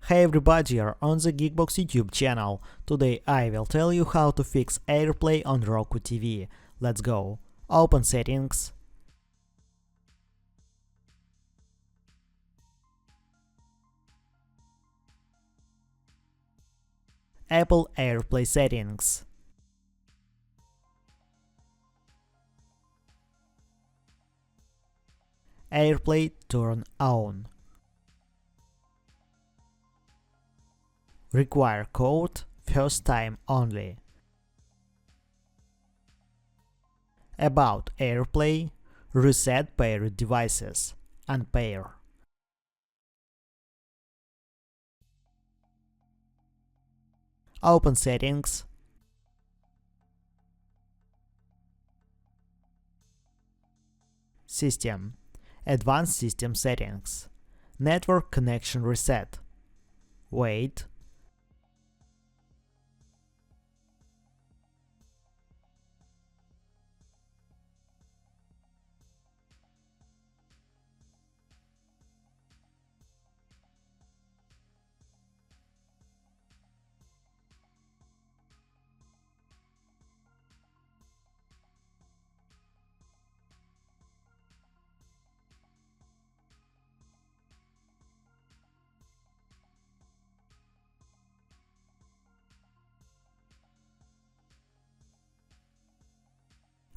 Hey everybody, you're on the GeekBox YouTube channel. Today I will tell you how to fix Airplay on Roku TV. Let's go. Open Settings. Apple Airplay Settings. Airplay turn on. Require code first time only. About Airplay, reset paired devices, unpair. Open Settings. System. Advanced System Settings. Network Connection Reset. Wait.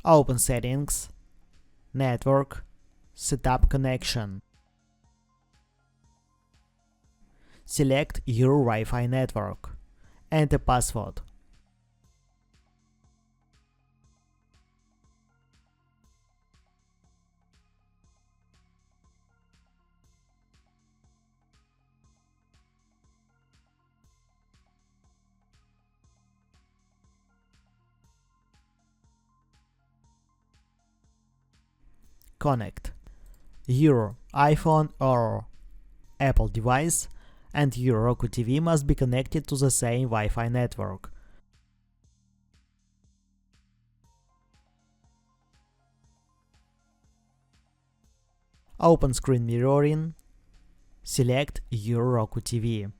Open Settings. Network. Setup connection. Select your Wi-Fi network. Enter password. Connect. Your iPhone or Apple device and your Roku TV must be connected to the same Wi-Fi network. Open Screen Mirroring. Select your Roku TV.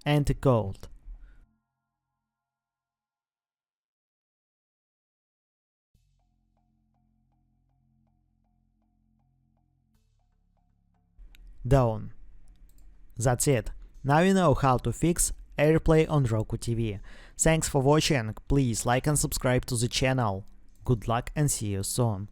Enter code. Done. That's it. Now you know how to fix Airplay on Roku TV. Thanks for watching, please like and subscribe to the channel. Good luck and see you soon.